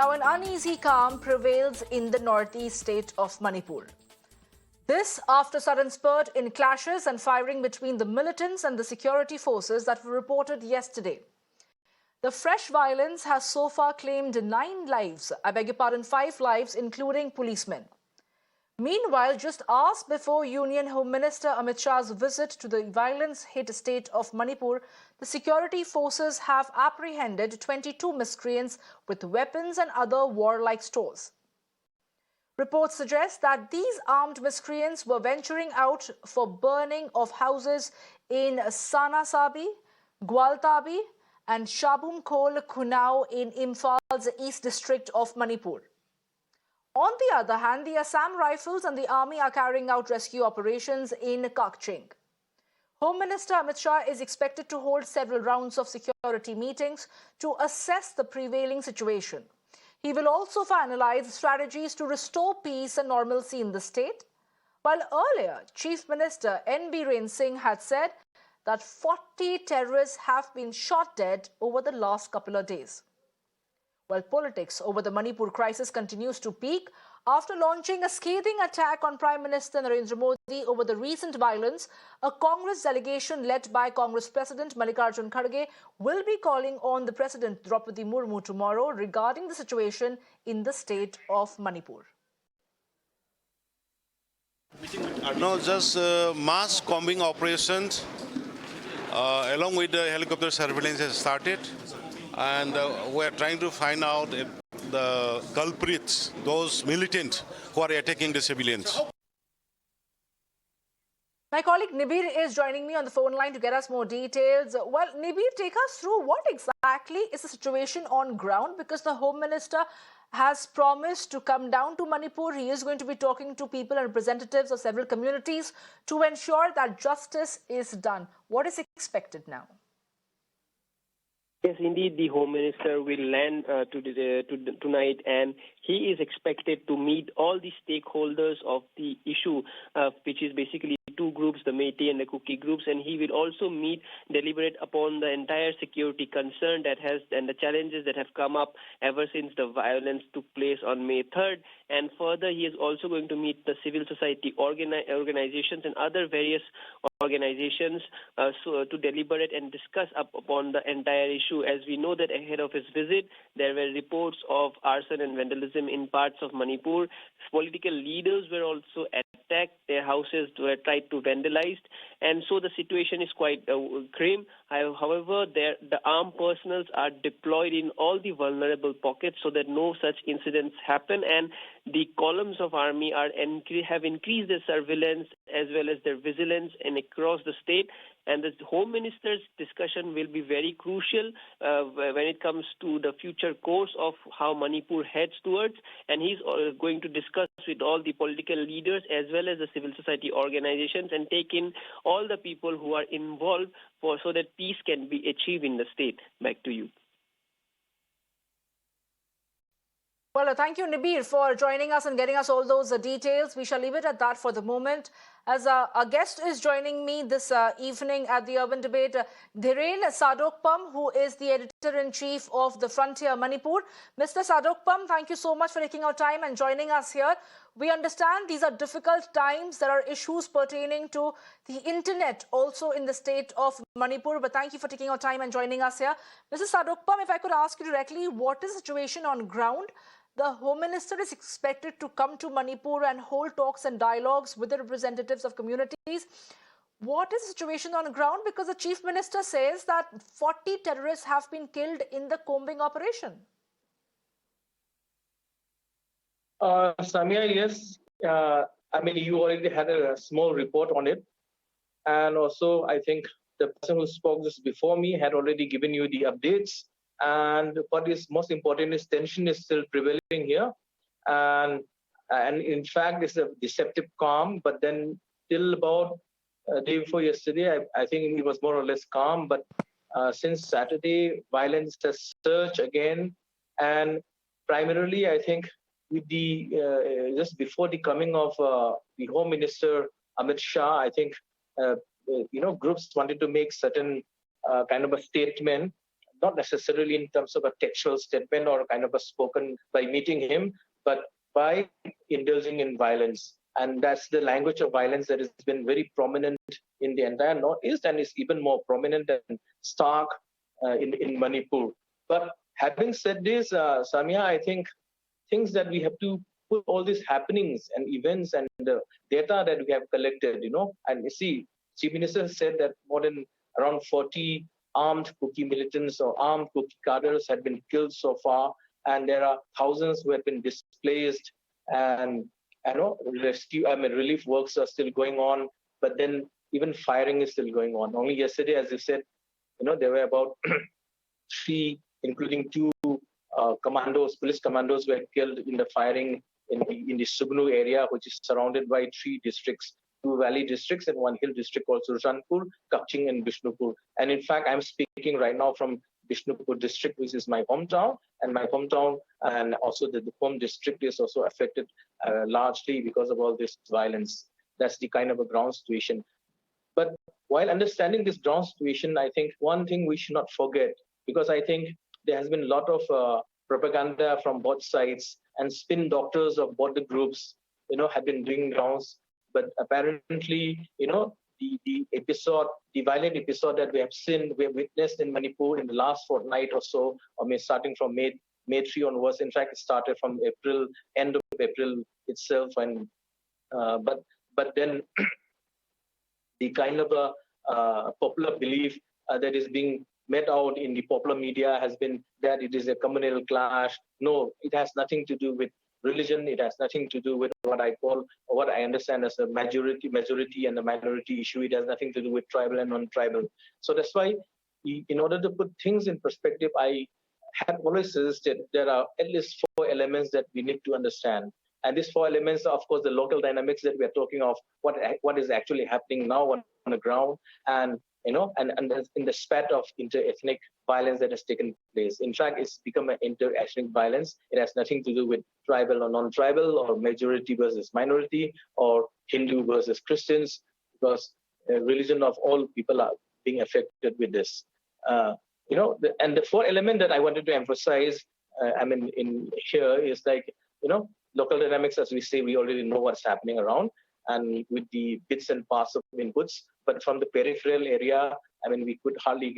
Now, an uneasy calm prevails in the northeast state of Manipur. This after sudden spurt in clashes and firing between the militants and the security forces that were reported yesterday. The fresh violence has so far claimed 5 lives, including policemen. Meanwhile, just hours before Union Home Minister Amit Shah's visit to the violence-hit state of Manipur, the security forces have apprehended 22 miscreants with weapons and other warlike stores. Reports suggest that these armed miscreants were venturing out for burning of houses in Sanasabi, Gwaltabi and Shabum-Khol Khunau in Imphaal's East District of Manipur. On the other hand, the Assam Rifles and the army are carrying out rescue operations in Kakching. Home Minister Amit Shah is expected to hold several rounds of security meetings to assess the prevailing situation. He will also finalize strategies to restore peace and normalcy in the state, while earlier Chief Minister N. Dhiren had said that 40 terrorists have been shot dead over the last couple of days. While politics over the Manipur crisis continues to peak, after launching a scathing attack on Prime Minister Narendra Modi over the recent violence, a Congress delegation led by Congress President Mallikarjun Kharge will be calling on the President Draupadi Murmu tomorrow regarding the situation in the state of Manipur. No, just mass combing operations along with the helicopter surveillance has started. And we are trying to find out the culprits, those militants who are attacking the civilians. My colleague Nibir is joining me on the phone line to get us more details. Well, Nibir, take us through what exactly is the situation on ground, because the Home Minister has promised to come down to Manipur. He is going to be talking to people and representatives of several communities to ensure that justice is done. What is expected now? Yes, indeed, the Home Minister will land tonight, and he is expected to meet all the stakeholders of the issue, which is basically two groups, the Meitei and the Kuki groups, and he will also deliberate upon the entire security concern that has and the challenges that have come up ever since the violence took place on May 3rd. And further, he is also going to meet the civil society organizations and other various organizations to deliberate and discuss upon the entire issue. As we know that ahead of his visit, there were reports of arson and vandalism in parts of Manipur. Political leaders were also attacked. Their houses were tried to vandalize. And so the situation is quite grim. However, the armed personnel are deployed in all the vulnerable pockets so that no such incidents happen. And the columns of army have increased their surveillance as well as their vigilance and across the state. And the Home Minister's discussion will be very crucial when it comes to the future course of how Manipur heads towards. And he's going to discuss with all the political leaders as well as the civil society organizations and take in all the people who are involved so that peace can be achieved in the state. Back to you. Well, thank you, Nibir, for joining us and getting us all those details. We shall leave it at that for the moment. As a guest is joining me this evening at the Urban Debate, Dhiren Sadokpam, who is the editor-in-chief of the Frontier Manipur. Mr. Sadokpam, thank you so much for taking our time and joining us here. We understand these are difficult times. There are issues pertaining to the internet also in the state of Manipur. But thank you for taking our time and joining us here. Mr. Sadokpam, if I could ask you directly, what is the situation on ground? The Home Minister is expected to come to Manipur and hold talks and dialogues with the representatives of communities. What is the situation on the ground? Because the Chief Minister says that 40 terrorists have been killed in the combing operation. Samia, yes. I mean, you already had a small report on it. And also, I think the person who spoke just before me had already given you the updates. And what is most important is tension is still prevailing here. And in fact, it's a deceptive calm. But then till about a day before yesterday, I think it was more or less calm. But since Saturday, violence has surged again. And primarily, I think, with the just before the coming of the Home Minister Amit Shah, I think groups wanted to make certain kind of a statement not necessarily in terms of a textual statement or kind of a spoken by meeting him, but by indulging in violence. And that's the language of violence that has been very prominent in the entire Northeast and is even more prominent and stark in Manipur. But having said this, Samia, I think things that we have to put all these happenings and events and the data that we have collected, and you see, Chief Minister said that more than around 40 armed Kuki militants or armed Kuki cadres had been killed so far, and there are thousands who have been displaced, and relief works are still going on, but then even firing is still going on. Only yesterday, as you said, there were about 3, including 2 police commandos were killed in the firing in the Sugnu area, which is surrounded by 3 districts, 2 valley districts and 1 hill district called Surjanpur, Kapching and Bishnupur. And in fact, I'm speaking right now from Bishnupur district, which is my hometown, and also the home district is also affected largely because of all this violence. That's the kind of a ground situation. But while understanding this ground situation, I think one thing we should not forget, because I think there has been a lot of propaganda from both sides, and spin doctors of both the groups, have been doing rounds. But apparently, the violent episode that we have witnessed in Manipur in the last fortnight or so, starting from May 3 onwards. In fact, it started from end of April itself, and but then the kind of a popular belief that is being met out in the popular media has been that it is a communal clash. No, it has nothing to do with religion. It has nothing to do with what I understand as a majority and the minority issue. It has nothing to do with tribal and non-tribal. So that's why, in order to put things in perspective, I have always suggested there are at least 4 elements that we need to understand. And these 4 elements are, of course, the local dynamics that we are talking of, what is actually happening now on the ground, and and in the spat of inter-ethnic violence that has taken place. In fact, it's become an inter-ethnic violence. It has nothing to do with tribal or non-tribal, or majority versus minority, or Hindu versus Christians, because the religion of all people are being affected with this. And the 4 element that I wanted to emphasize, in here is like, local dynamics, as we say, we already know what's happening around, and with the bits and parts of inputs. But from the peripheral area, we can hardly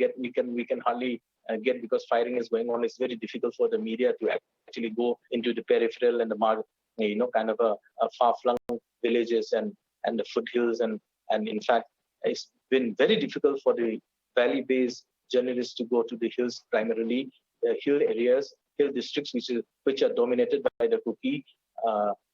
get, because firing is going on. It's very difficult for the media to actually go into the peripheral and the kind of a far-flung villages and the foothills, and in fact, it's been very difficult for the valley-based journalists to go to the hills, primarily hill areas, hill districts, which are dominated by the Kuki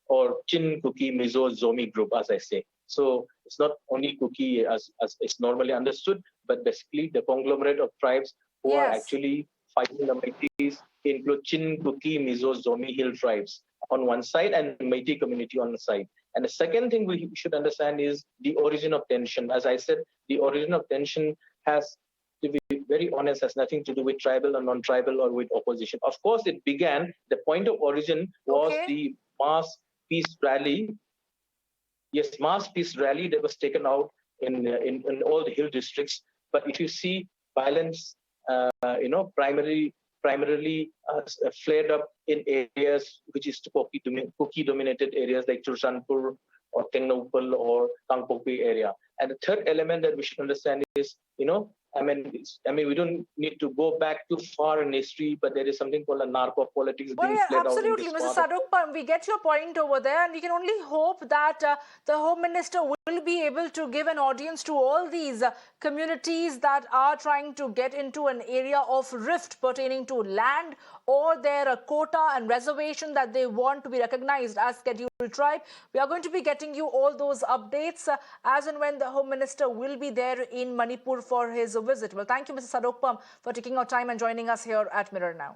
or Chin Kuki Mizo Zomi group, as I say. So it's not only Kuki as it's normally understood, but basically the conglomerate of tribes who are actually fighting the Métis include Chin Kuki Mizo Zomi hill tribes on one side and Métis community on the side. And the second thing we should understand is the origin of tension. As I said, the origin of tension has, to be very honest, has nothing to do with tribal or non-tribal or with opposition. Of course, it began, the point of origin was the mass peace rally. Yes, mass peace rally that was taken out in all the hill districts. But if you see violence, primarily flared up in areas which is Kuki-dominated areas like Churchanpur or Tengnopal or Kangpokpi area. And the third element that we should understand is, we don't need to go back too far in history, but there is something called a narco politics being played out in this Mr. Sadokpam, we get your point over there, and we can only hope that the Home Minister will be able to give an audience to all these communities that are trying to get into an area of rift pertaining to land or their quota and reservation that they want to be recognized as scheduled tribe. We are going to be getting you all those updates as and when the Home Minister will be there in Manipur for his visit. Well, thank you, Mr. Sadokpam, for taking our time and joining us here at Mirror Now.